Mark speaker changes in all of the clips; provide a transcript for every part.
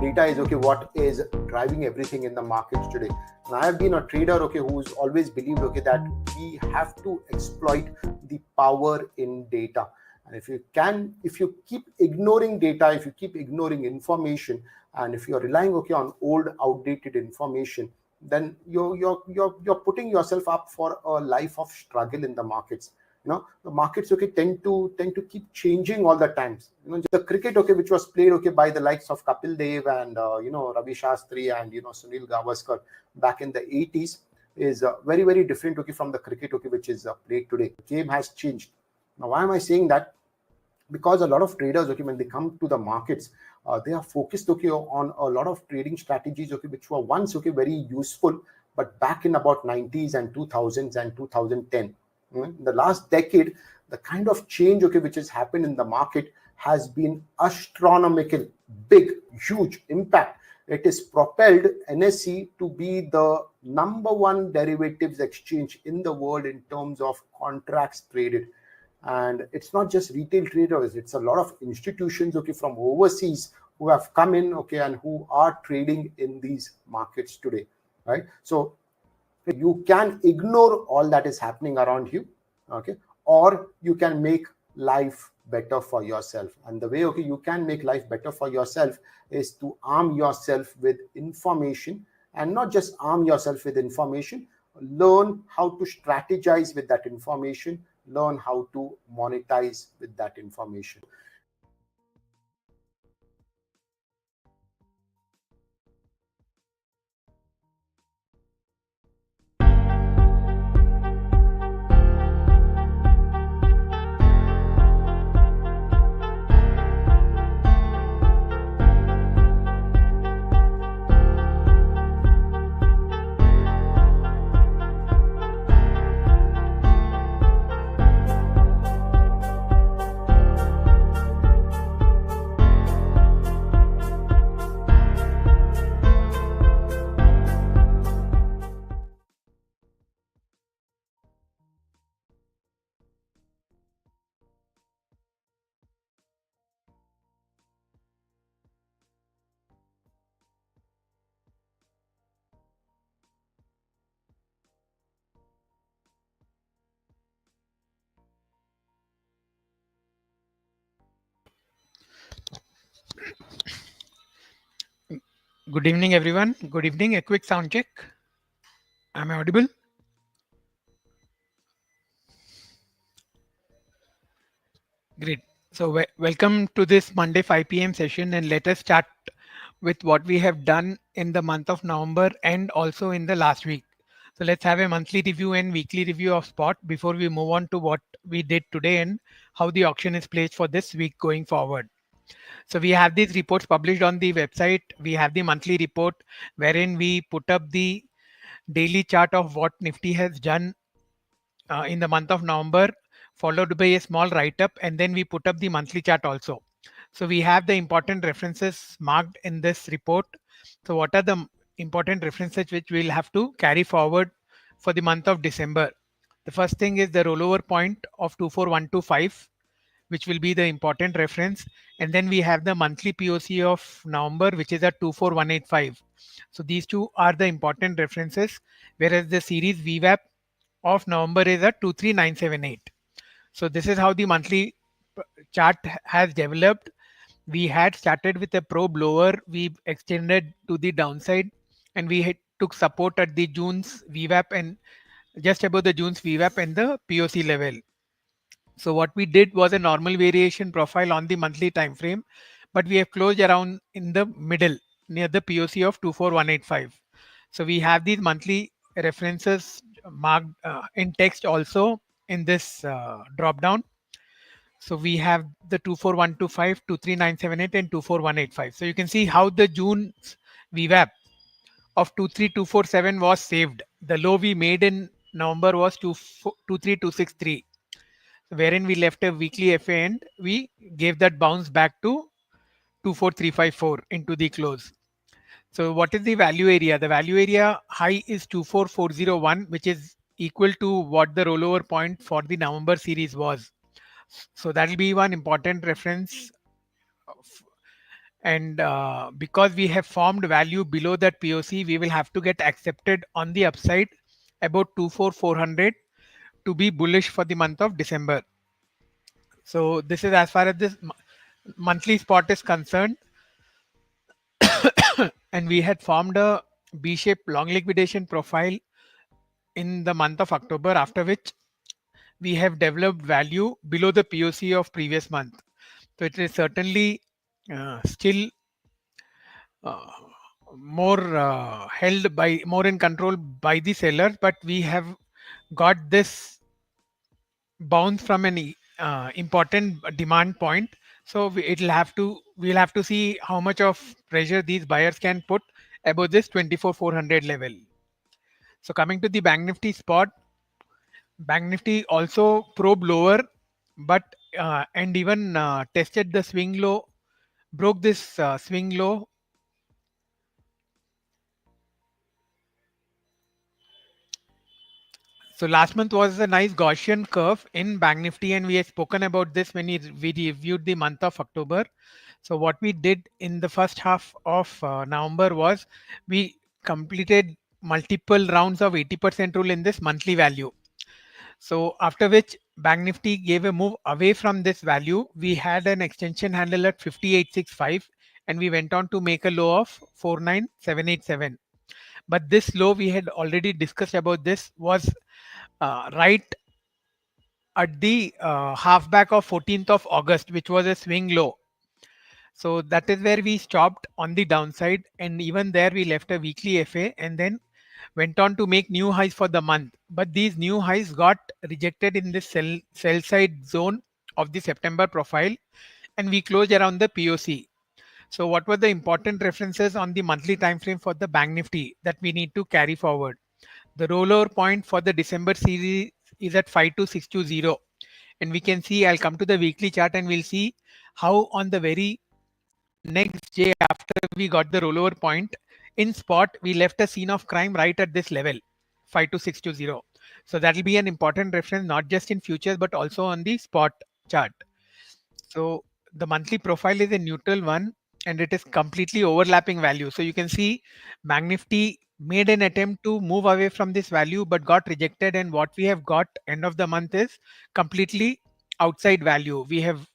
Speaker 1: data is what is driving everything in the markets today. And I have been a trader who's always believed that we have to exploit the power in data. And if you keep ignoring data, if you keep ignoring information, and if you're relying on old outdated information, then you're putting yourself up for a life of struggle in the markets. The markets tend to keep changing all the times. The cricket which was played by the likes of Kapil Dev and Ravi Shastri and Sunil Gavaskar back in the 80s is very, very different from the cricket which is played today. The game has changed. Now, why am I saying that? Because a lot of traders when they come to the markets, they are focused on a lot of trading strategies which were once very useful, but back in about 90s and 2000s and 2010. In the last decade, the kind of change which has happened in the market has been astronomical, big, huge impact. It has propelled NSE to be the #1 derivatives exchange in the world in terms of contracts traded. And it's not just retail traders, it's a lot of institutions from overseas who have come in and who are trading in these markets today, right? So you can ignore all that is happening around you, or you can make life better for yourself. And the way you can make life better for yourself is to arm yourself with information, and not just arm yourself with information, learn how to strategize with that information, learn how to monetize with that information.
Speaker 2: Good evening, everyone. Good evening. A quick sound check. Am I audible? Great. So welcome to this Monday 5 p.m. session, and let us start with what we have done in the month of November and also in the last week. So let's have a monthly review and weekly review of spot before we move on to what we did today and how the auction is placed for this week going forward. So we have these reports published on the website. We have the monthly report wherein we put up the daily chart of what Nifty has done in the month of November, followed by a small write-up, and then we put up the monthly chart also. So we have the important references marked in this report. So what are the important references which we'll have to carry forward for the month of December? The first thing is the rollover point of 24125, which will be the important reference. And then we have the monthly POC of November, which is at 24185. So these two are the important references, whereas the series VWAP of November is at 23978. So this is how the monthly chart has developed. We had started with a probe lower, we extended to the downside, and we took support at the June's VWAP and just above the June's VWAP and the POC level. So what we did was a normal variation profile on the monthly time frame, but we have closed around in the middle near the POC of 24185. So we have these monthly references marked in text also in this drop down. So we have the 24125, 23978 and 24185. So you can see how the June VWAP of 23247 was saved. The low we made in November was 23263, wherein we left a weekly FA and we gave that bounce back to 24354 into the close. So what is the value area? The value area high is 24401, which is equal to what the rollover point for the November series was. So that will be one important reference. and because we have formed value below that POC, we will have to get accepted on the upside about 24400 to be bullish for the month of December. So this is as far as this monthly spot is concerned, and we had formed a B-shaped long liquidation profile in the month of October, after which we have developed value below the POC of previous month. So it is certainly still uh, more held by, more in control by the sellers, but we have got this bounce from an important demand point. So we'll have to see how much of pressure these buyers can put above this 24,400 level. So coming to the Bank Nifty spot, Bank Nifty also probed lower, but and even tested the swing low, broke this swing low. So last month was a nice Gaussian curve in Bank Nifty, and we had spoken about this when we reviewed the month of October. So what we did in the first half of November was we completed multiple rounds of 80% rule in this monthly value. So after which Bank Nifty gave a move away from this value. We had an extension handle at 5865, and we went on to make a low of 49787. But this low, we had already discussed about this, was right at the halfback of 14th of August, which was a swing low. So that is where we stopped on the downside, and even there we left a weekly FA and then went on to make new highs for the month. But these new highs got rejected in this sell side zone of the September profile, and we closed around the POC. So what were the important references on the monthly time frame for the Bank Nifty that we need to carry forward? The rollover point for the December series is at 52620, and we can see, I'll come to the weekly chart and we'll see how on the very next day after we got the rollover point in spot, we left a scene of crime right at this level, 52620. So that will be an important reference, not just in futures but also on the spot chart. So the monthly profile is a neutral one, and it is completely overlapping value. So you can see Bank Nifty made an attempt to move away from this value but got rejected, and what we have got end of the month is completely outside value. We have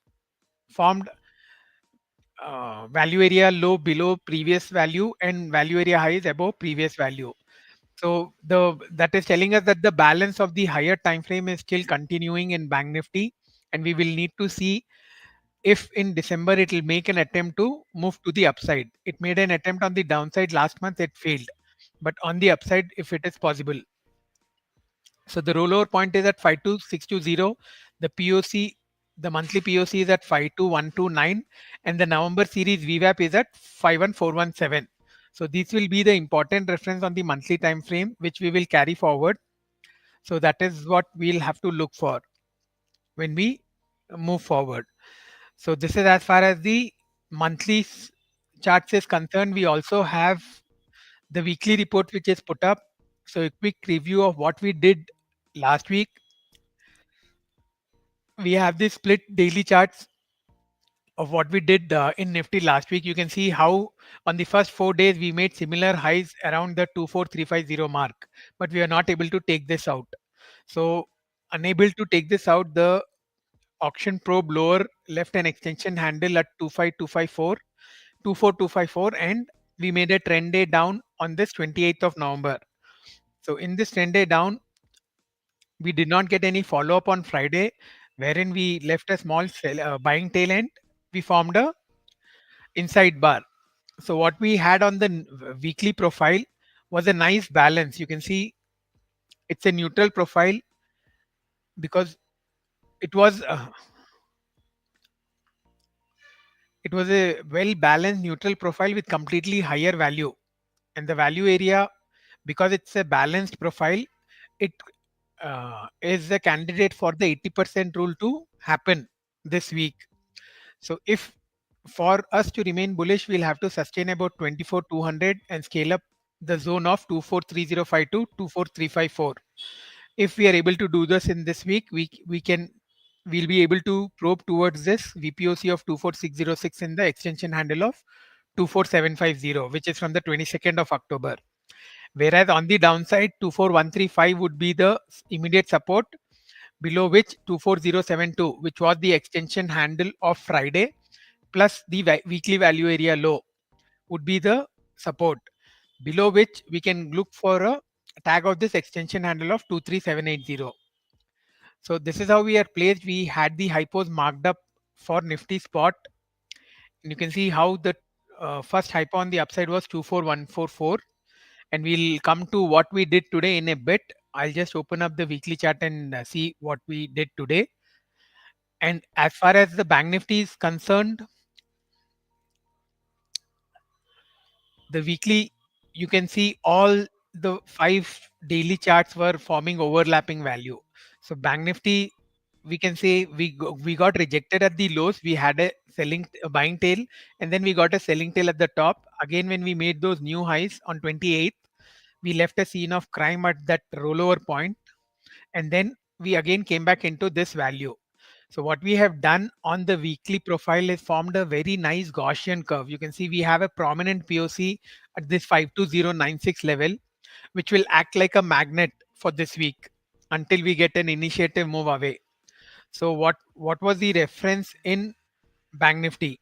Speaker 2: formed value area low below previous value and value area highs above previous value. So the that is telling us that the balance of the higher time frame is still continuing in Bank Nifty, and we will need to see if in December it will make an attempt to move to the upside. It made an attempt on the downside last month, it failed, but on the upside, if it is possible. So the rollover point is at 52620. The POC, the monthly POC is at 52129, and the November series VWAP is at 51417. So these will be the important reference on the monthly time frame, which we will carry forward. So that is what we'll have to look for when we move forward. So this is as far as the monthly charts is concerned. We also have the weekly report which is put up. So a quick review of what we did last week. We have the split daily charts of what we did in Nifty last week. You can see how on the first 4 days we made similar highs around the 24350 mark, but we are not able to take this out. So unable to take this out, the auction probe lower left an extension handle at 25254, 24254, and we made a trend day down on this 28th of November. So in this trend day down, we did not get any follow up on Friday, wherein we left a small buying tail end. We formed a inside bar. So what we had on the weekly profile was a nice balance. You can see it's a neutral profile because it was uh, it was a well balanced neutral profile with completely higher value, and the value area, because it's a balanced profile, it is a candidate for the 80% rule to happen this week. So if for us to remain bullish, we'll have to sustain about 24,200 and scale up the zone of 243052, 24354. If we are able to do this in this week, we can we'll be able to probe towards this VPOC of 24606 in the extension handle of 24750, which is from the 22nd of October. Whereas on the downside, 24135 would be the immediate support, below which 24072, which was the extension handle of Friday, plus the weekly value area low, would be the support, below which we can look for a tag of this extension handle of 23780. So this is how we are placed. We had the hypos marked up for Nifty spot, and you can see how the first hypo on the upside was 24144, and we'll come to what we did today in a bit. I'll just open up the weekly chart and see what we did today. And as far as the bank Nifty is concerned, the weekly, you can see all the 5 daily charts were forming overlapping value. So bank Nifty, we can say we got rejected at the lows. We had a buying tail, and then we got a selling tail at the top. Again, when we made those new highs on 28th, we left a scene of crime at that rollover point, and then we again came back into this value. So what we have done on the weekly profile is formed a very nice Gaussian curve. You can see we have a prominent POC at this 52096 level, which will act like a magnet for this week until we get an initiative move away. So what was the reference in Bank Nifty?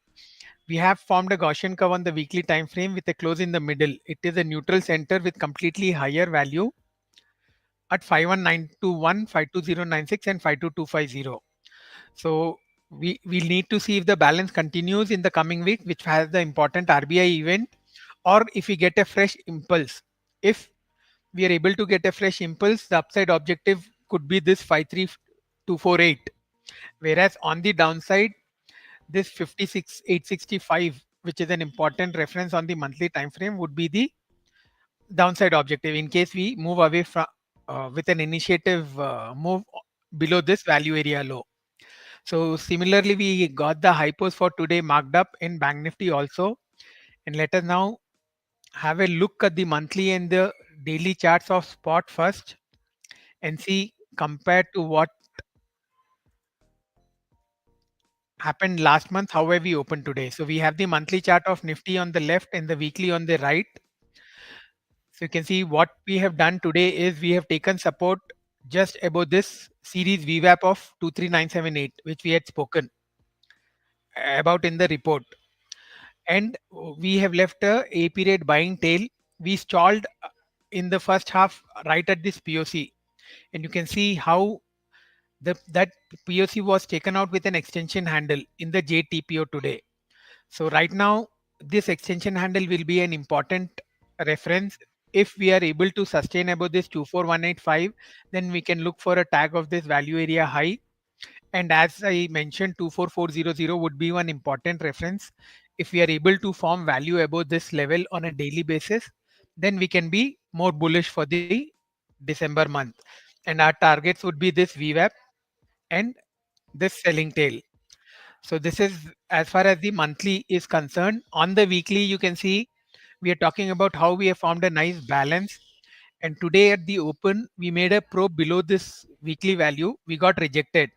Speaker 2: We have formed a Gaussian curve on the weekly time frame with a close in the middle. It is a neutral center with completely higher value at 51921, 52096, and 52250. So we'll need to see if the balance continues in the coming week, which has the important RBI event, or if we get a fresh impulse. If we are able to get a fresh impulse, the upside objective could be this 53248. Whereas on the downside, this 56865, which is an important reference on the monthly time frame, would be the downside objective in case we move away from with an initiative move below this value area low. So similarly, we got the hypos for today marked up in Bank Nifty also. And let us now have a look at the monthly and the daily charts of spot first and see compared to what happened last month, how have we opened today. So we have the monthly chart of Nifty on the left and the weekly on the right. So you can see what we have done today is we have taken support just above this series VWAP of 23978, which we had spoken about in the report. And we have left a period buying tail. We stalled in the first half right at this POC, and you can see how that POC was taken out with an extension handle in the JTPO today. So right now, this extension handle will be an important reference. If we are able to sustain above this 24185, then we can look for a tag of this value area high. And as I mentioned, 24400 would be one important reference. If we are able to form value above this level on a daily basis, then we can be more bullish for the December month. And our targets would be this VWAP and this selling tail. So this is as far as the monthly is concerned. On the weekly, you can see we are talking about how we have formed a nice balance. And today at the open, we made a probe below this weekly value. We got rejected.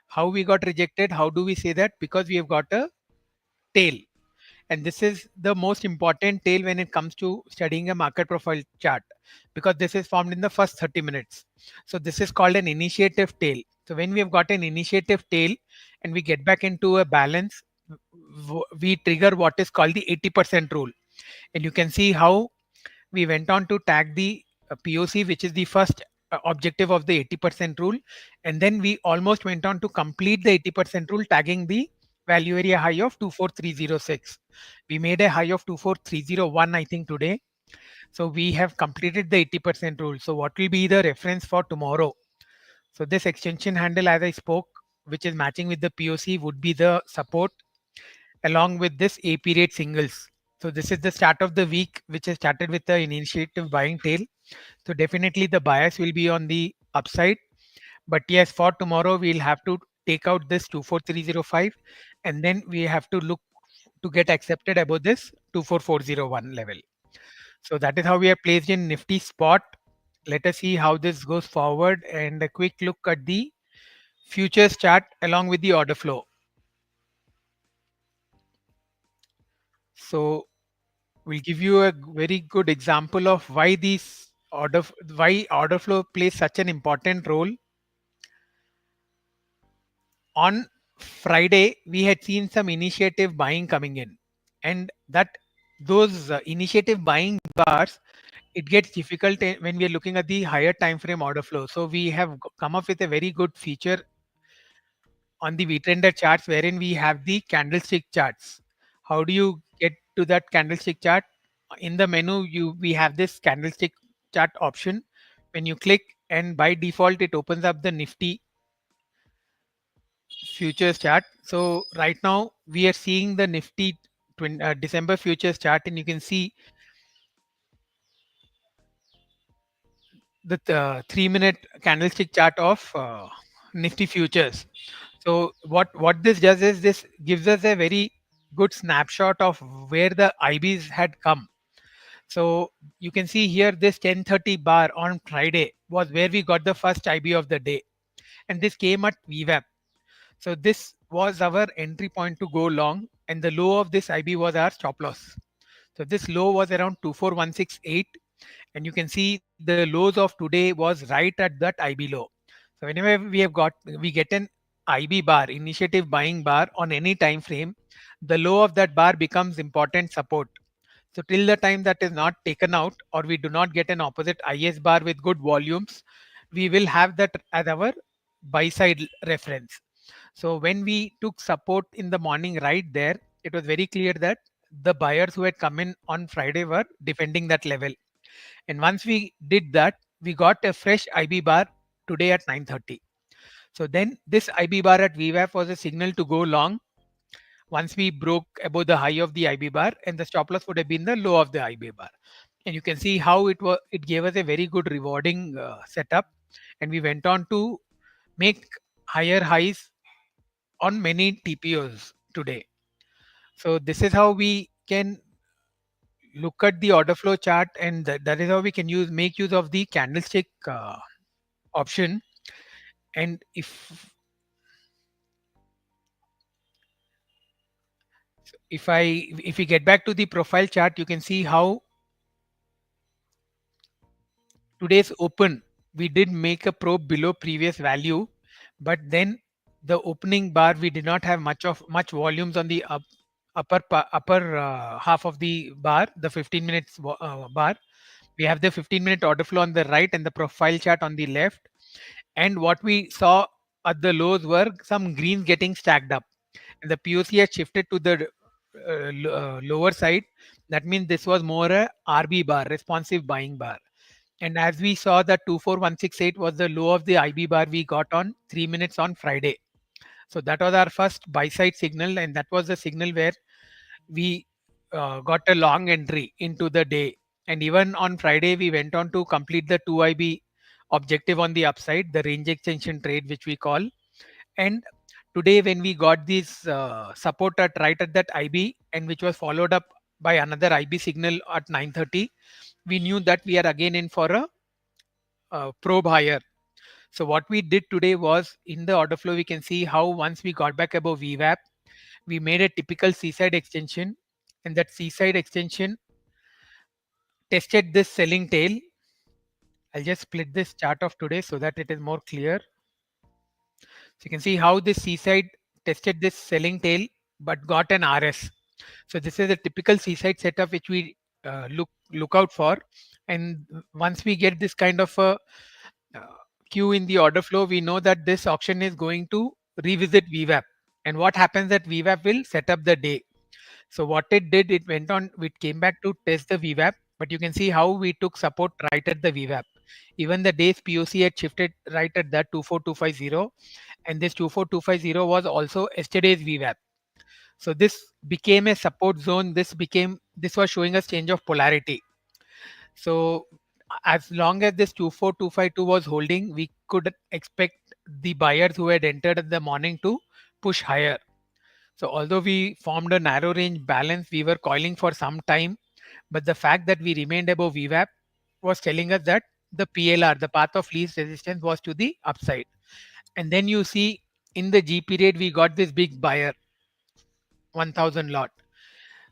Speaker 2: How we got rejected? How do we say that? Because we have got a tail. And this is the most important tail when it comes to studying a market profile chart, because this is formed in the first 30 minutes. So this is called an initiative tail. So when we have got an initiative tail and we get back into a balance, we trigger what is called the 80% rule. And you can see how we went on to tag the POC, which is the first objective of the 80% rule. And then we almost went on to complete the 80% rule, tagging the value area high of 24306. We made a high of 24301, I think, today. So we have completed the 80% rule. So what will be the reference for tomorrow? So this extension handle, as I spoke, which is matching with the POC, would be the support along with this A period singles. So this is the start of the week, which has started with the initiative buying tail. So definitely the bias will be on the upside. But yes, for tomorrow, we'll have to take out this 24305, and then we have to look to get accepted above this 24401 level. So that is how we are placed in Nifty spot. Let us see how this goes forward, and a quick look at the futures chart along with the order flow. So we'll give you a very good example of why order flow plays such an important role. On Friday, we had seen some initiative buying coming in, and that those initiative buying bars, it gets difficult when we are looking at the higher time frame order flow. So we have come up with a very good feature on the Weetrender charts wherein we have the candlestick charts. How do you get to that candlestick chart? In the menu, you we have this candlestick chart option. When you click, and by default, it opens up the Nifty futures chart. So right now we are seeing the Nifty December futures chart, and you can see the 3 minute candlestick chart of Nifty futures. So what this does is this gives us a very good snapshot of where the IBs had come. So you can see here this 10:30 bar on Friday was where we got the first IB of the day, and this came at VWAP. So this was our entry point to go long, and the low of this IB was our stop loss. So this low was around 24168, and you can see the lows of today was right at that IB low. So whenever we get an IB bar, initiative buying bar on any time frame, the low of that bar becomes important support. So till the time that is not taken out or we do not get an opposite IS bar with good volumes, we will have that as our buy side reference. So when we took support in the morning right there, it was very clear that the buyers who had come in on Friday were defending that level. And once we did that, we got a fresh IB bar today at 9:30. So then this IB bar at VWAP was a signal to go long once we broke above the high of the IB bar, and the stop loss would have been the low of the IB bar. And you can see how it gave us a very good rewarding setup, and we went on to make higher highs on many TPOs today. So this is how we can look at the order flow chart, and that is how we can make use of the candlestick option. And if we get back to the profile chart, you can see how today's open, we did make a probe below previous value, but then the opening bar, we did not have much volumes on the upper half of the bar, the 15 minutes bar. We have the 15-minute order flow on the right and the profile chart on the left. And what we saw at the lows were some greens getting stacked up, and the POC had shifted to the lower side. That means this was more a RB bar, responsive buying bar. And as we saw, that 24168 was the low of the IB bar we got on 3 minutes on Friday. So that was our first buy side signal, and that was the signal where we got a long entry into the day. And even on Friday, we went on to complete the 2IB objective on the upside, the range extension trade, which we call. And today, when we got this support at right at that IB, and which was followed up by another IB signal at 9:30, we knew that we are again in for a probe higher. So what we did today was in the order flow, we can see how once we got back above VWAP, we made a typical seaside extension, and that seaside extension tested this selling tail. I'll just split this chart of today so that it is more clear. So you can see how this seaside tested this selling tail but got an RS. So this is a typical seaside setup which we look out for. And once we get this kind of a uh, queue in the order flow, we know that this auction is going to revisit VWAP. And what happens at VWAP will set up the day. So what it did, it went on, it came back to test the VWAP, but you can see how we took support right at the VWAP. Even the day's POC had shifted right at that 24250, and this 24250 was also yesterday's VWAP. So this became a support zone. This was showing us change of polarity. So as long as this 24252 was holding, we could expect the buyers who had entered in the morning to push higher. So although we formed a narrow range balance, we were coiling for some time, but the fact that we remained above VWAP was telling us that the PLR, the path of least resistance, was to the upside. And then you see in the G period, we got this big buyer, 1000 lot.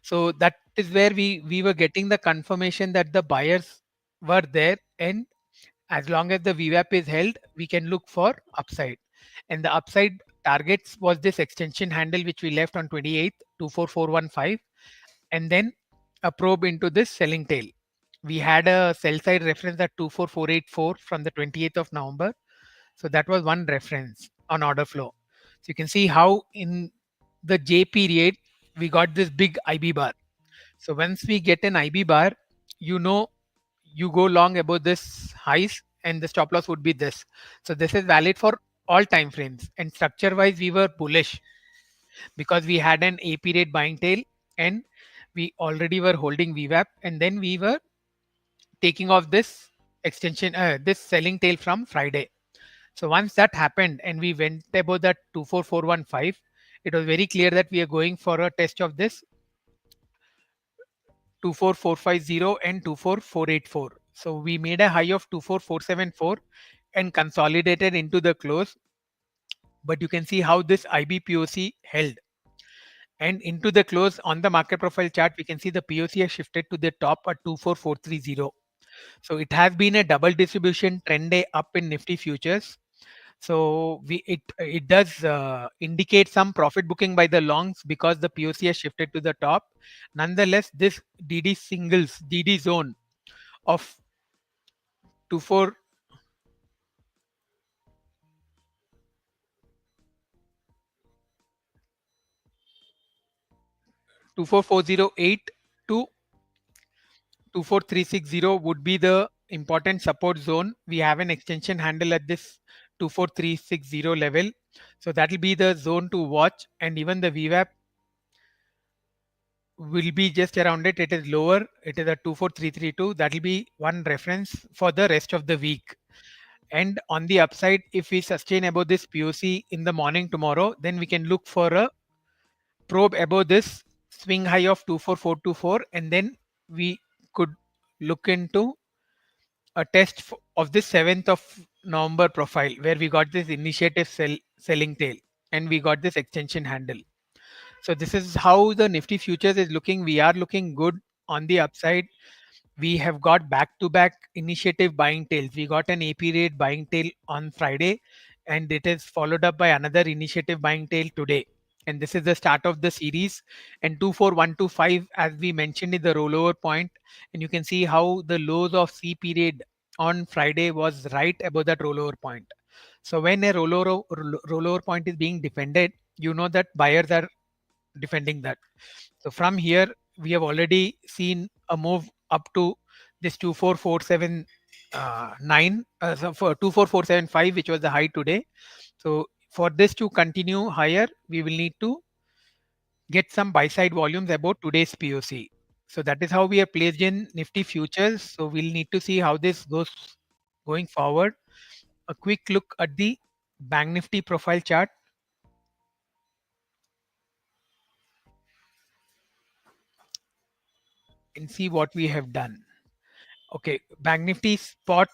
Speaker 2: So that is where we were getting the confirmation that the buyers were there, and as long as the VWAP is held, we can look for upside. And the upside targets was this extension handle which we left on 28th, 24415, and then a probe into this selling tail. We had a sell side reference at 24484 from the 28th of November. So that was one reference on order flow. So you can see how in the J period we got this big IB bar. So once we get an IB bar, you know, you go long above this highs and the stop loss would be this. So this is valid for all time frames. And structure wise, we were bullish because we had an A period buying tail and we already were holding VWAP, and then we were taking off this extension, this selling tail from Friday. So once that happened and we went above that 24415, it was very clear that we are going for a test of this 24450 and 24484. So we made a high of 24474 and consolidated into the close. But you can see how this IBPOC held. And into the close on the market profile chart, we can see the POC has shifted to the top at 24430. So it has been a double distribution trend day up in Nifty futures. So it does indicate some profit booking by the longs because the POC has shifted to the top. Nonetheless, this DD zone of 24 24408 to 24360 would be the important support zone. We have an extension handle at this 24360 level. So that will be the zone to watch, and even the VWAP will be just around it. It is lower. It is at 24332. That will be one reference for the rest of the week. And on the upside, if we sustain above this POC in the morning tomorrow, then we can look for a probe above this swing high of 24424, and then we could look into a test of this 7th of November profile where we got this initiative selling tail and we got this extension handle. So this is how the Nifty futures is looking. We are looking good on the upside. We have got back to back initiative buying tails. We got an AP rate buying tail on Friday, and it is followed up by another initiative buying tail today. And this is the start of the series. And 24125, as we mentioned, in the rollover point. And you can see how the lows of C period on Friday was right above that rollover point. So when a rollover point is being defended, you know that buyers are defending that. So from here, we have already seen a move up to this 24479, so for 24475, which was the high today. So for this to continue higher, we will need to get some buy side volumes about today's POC. So that is how we are placed in Nifty futures. So we'll need to see how this goes going forward. A quick look at the Bank Nifty profile chart and see what we have done. Okay, Bank Nifty spot,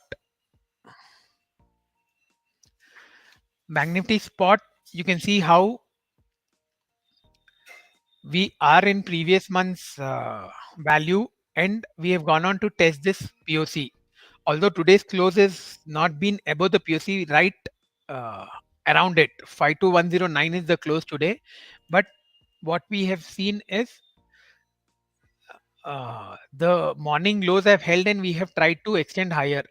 Speaker 2: you can see how we are in previous month's value, and we have gone on to test this POC. Although today's close has not been above the POC, right uh, around it. 52109 is the close today. But what we have seen is the morning lows have held and we have tried to extend higher.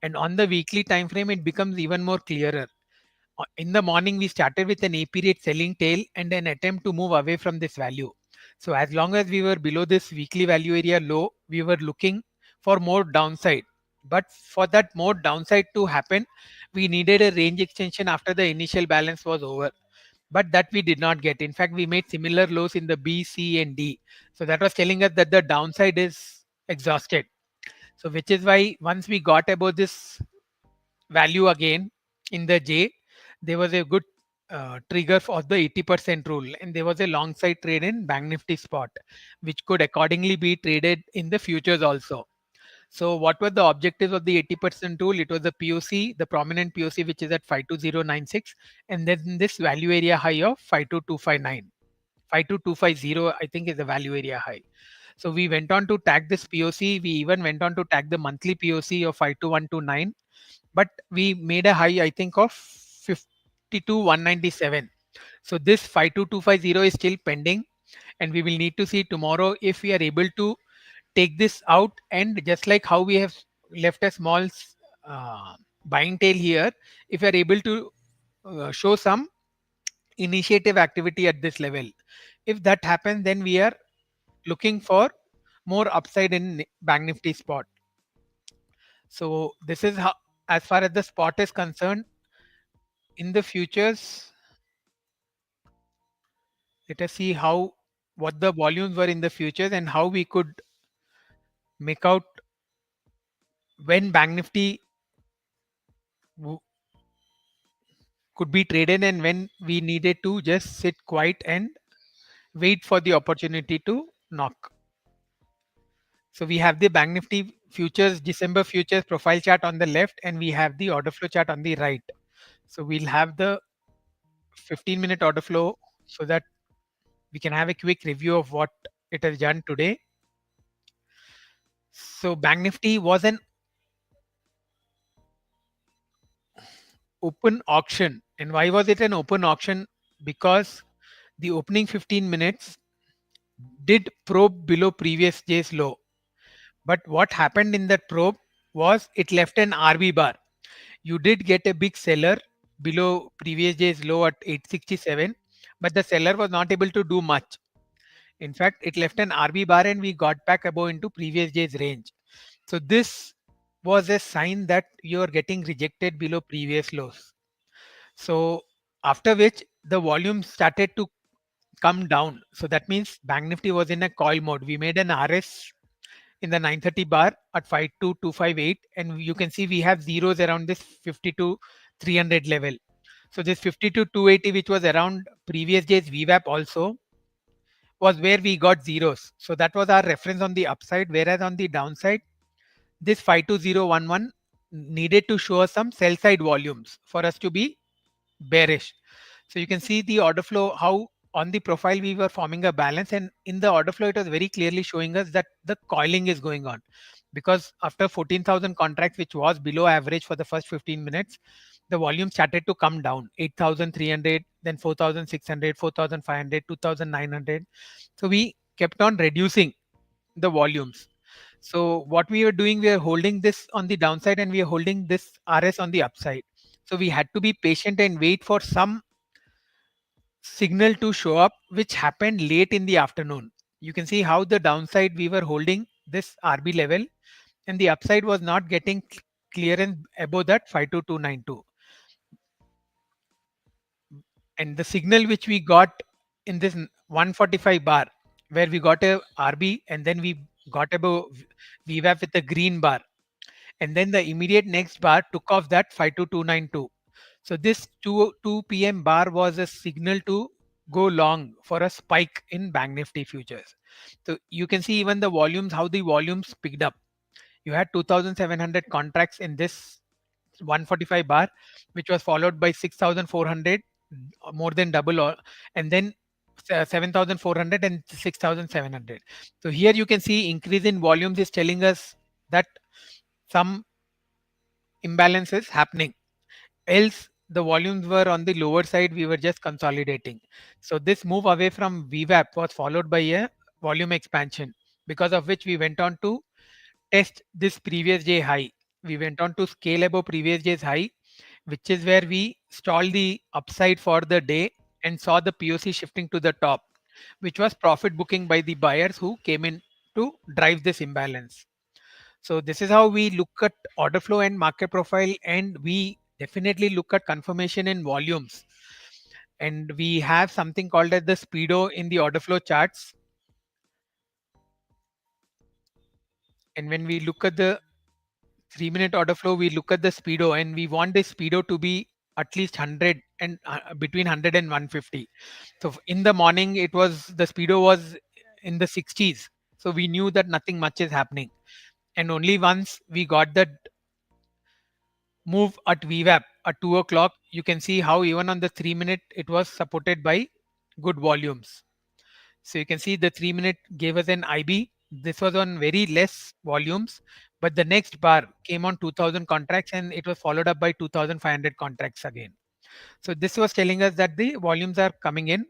Speaker 2: And on the weekly time frame, it becomes even more clearer. In the morning, we started with an A period selling tail and an attempt to move away from this value. So as long as we were below this weekly value area low, we were looking for more downside. But for that more downside to happen, we needed a range extension after the initial balance was over. But that we did not get. In fact, we made similar lows in the B, C, and D. So that was telling us that the downside is exhausted. So which is why once we got above this value again in the J, there was a good trigger for the 80% rule, and there was a long side trade in Bank Nifty spot, which could accordingly be traded in the futures also. So what were the objectives of the 80% rule? It was the POC, the prominent POC, which is at 52096, and then this value area high of 52259. 52250, I think, is the value area high. So we went on to tag this POC. We even went on to tag the monthly POC of 52129, but we made a high, I think, of 52197. So this 52250 is still pending, and we will need to see tomorrow if we are able to take this out. And just like how we have left a small uh, buying tail here, if we are able to show some initiative activity at this level, if that happens, then we are looking for more upside in bank nifty spot. So this is how, as far as the spot is concerned. In the futures, let us see how, what the volumes were in the futures and how we could make out when bank nifty w- could be traded and when we needed to just sit quiet and wait for the opportunity to knock. So we have the bank nifty futures, December futures profile chart on the left, and we have the order flow chart on the right. So we'll have the 15-minute order flow so that we can have a quick review of what it has done today. So bank nifty was an open auction. And why was it an open auction? Because the opening 15 minutes did probe below previous day's low. But what happened in that probe was it left an RB bar. You did get a big seller below previous day's low at 867, but the seller was not able to do much. In fact, it left an RB bar and we got back above into previous day's range. So this was a sign that you are getting rejected below previous lows. So after which the volume started to come down. So that means Bank Nifty was in a coil mode. We made an RS in the 930 bar at 52258, and you can see we have zeros around this 52 300 level. So this 52 280, which was around previous day's VWAP also, was where we got zeros. So that was our reference on the upside, whereas on the downside, this 52011 needed to show us some sell side volumes for us to be bearish. So you can see the order flow, how on the profile we were forming a balance, and in the order flow it was very clearly showing us that the coiling is going on, because after 14,000 contracts, which was below average for the first 15 minutes, the volume started to come down. 8,300, then 4,600, 4,500, 2,900. So we kept on reducing the volumes. So what we were doing, we are holding this on the downside and we are holding this RS on the upside. So we had to be patient and wait for some signal to show up, which happened late in the afternoon. You can see how the downside we were holding this RB level and the upside was not getting clearance above that 52292. And the signal which we got in this 145 bar, where we got a RB and then we got above VWAP with a green bar, and then the immediate next bar took off that 52292. So this 2 p.m. bar was a signal to go long for a spike in Bank Nifty futures. So you can see even the volumes, how the volumes picked up. You had 2,700 contracts in this 145 bar, which was followed by 6,400, more than double, or and then 7,400 and 6,700. So here you can see increase in volumes is telling us that some imbalance is happening. Else the volumes were on the lower side, we were just consolidating. So this move away from VWAP was followed by a volume expansion, because of which we went on to test this previous day high. We went on to scale above previous day's high, which is where we stalled the upside for the day and saw the POC shifting to the top, which was profit booking by the buyers who came in to drive this imbalance. So this is how we look at order flow and market profile, and we definitely look at confirmation in volumes. And we have something called as the speedo in the order flow charts. And when we look at the 3-minute order flow, we look at the speedo, and we want the speedo to be at least 100 and between 100 and 150. So in the morning, it was the speedo was in the 60s. So we knew that nothing much is happening. And only once we got the move at VWAP at 2 o'clock, you can see how even on the 3 minute it was supported by good volumes. So you can see the 3 minute gave us an IB. This was on very less volumes, but the next bar came on 2000 contracts and it was followed up by 2500 contracts again. So this was telling us that the volumes are coming in,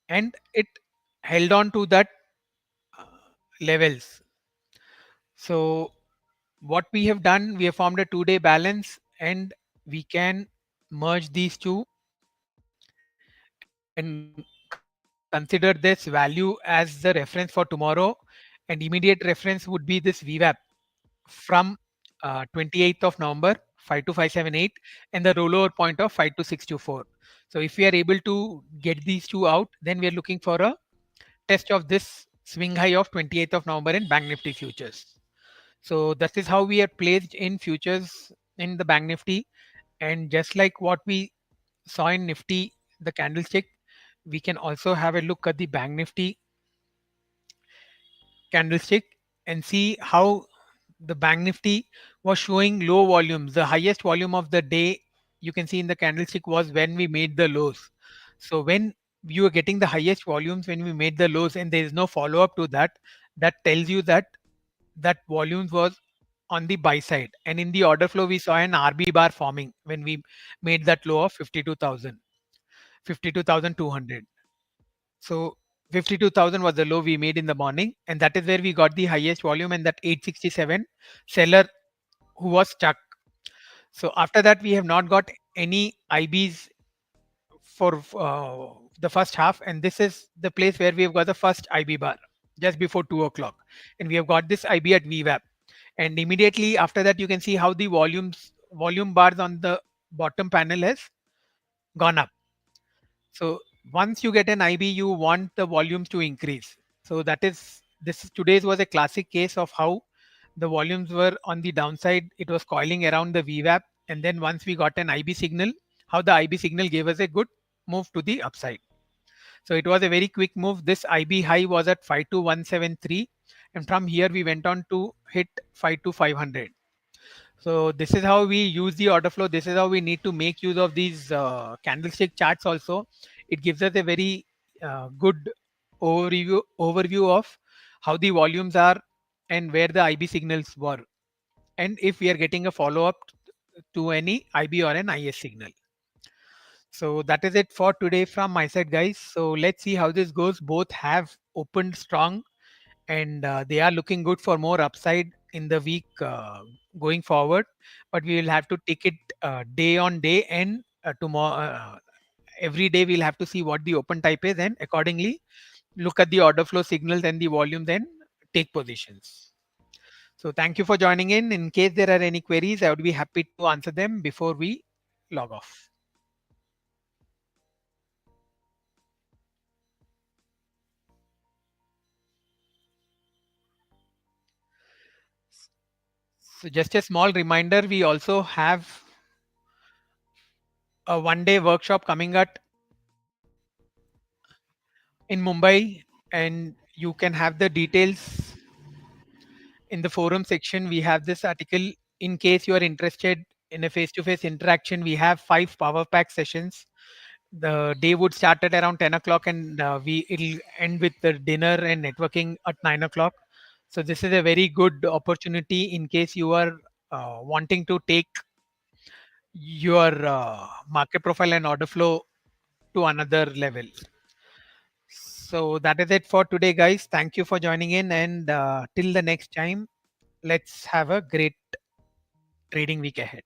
Speaker 2: and it held on to that uh, levels. So what we have done, we have formed a 2 day balance, and we can merge these two and consider this value as the reference for tomorrow. And immediate reference would be this VWAP from 28th of November 52578 and the rollover point of 52624. So if we are able to get these two out, then we are looking for a test of this swing high of 28th of November in Bank Nifty futures. So that is how we are placed in futures in the Bank Nifty. And just like what we saw in Nifty, the candlestick, we can also have a look at the Bank Nifty candlestick and see how the Bank Nifty was showing low volumes. The highest volume of the day you can see in the candlestick was when we made the lows. So when you are getting the highest volumes when we made the lows and there is no follow up to that, that tells you that that volumes was on the buy side. And in the order flow, we saw an RB bar forming when we made that low of 52,000, 52,200. So 52,000 was the low we made in the morning, and that is where we got the highest volume, and that 867 seller who was stuck. So after that, we have not got any IBs for the first half, and this is the place where we have got the first IB bar just before 2 o'clock, and we have got this IB at VWAP. And immediately after that, you can see how the volume bars on the bottom panel has gone up. So once you get an IB, you want the volumes to increase. So that is today's was a classic case of how the volumes were on the downside. It was coiling around the VWAP, and then once we got an IB signal, how the IB signal gave us a good move to the upside. So it was a very quick move. This IB high was at 52173, and from here we went on to hit 52500. So this is how we use the order flow. This is how we need to make use of these candlestick charts also. It gives us a very good overview of how the volumes are and where the IB signals were, and if we are getting a follow up to any IB or an IS signal. So that is it for today from my side, guys. So let's see how this goes. Both have opened strong, and they are looking good for more upside in the week going forward. But we will have to take it day on day, and tomorrow every day we'll have to see what the open type is, and accordingly look at the order flow signals and the volume, then take positions. So thank you for joining in. In case there are any queries, I would be happy to answer them before we log off. So just a small reminder, we also have a 1 day workshop coming up in Mumbai, and you can have the details in the forum section. We have this article. In case you are interested in a face-to-face interaction, we have 5 power pack sessions. The day would start at around 10 o'clock, and it'll end with the dinner and networking at 9 o'clock. So this is a very good opportunity in case you are wanting to take your market profile and order flow to another level. So that is it for today, guys. Thank you for joining in, and till the next time, let's have a great trading week ahead.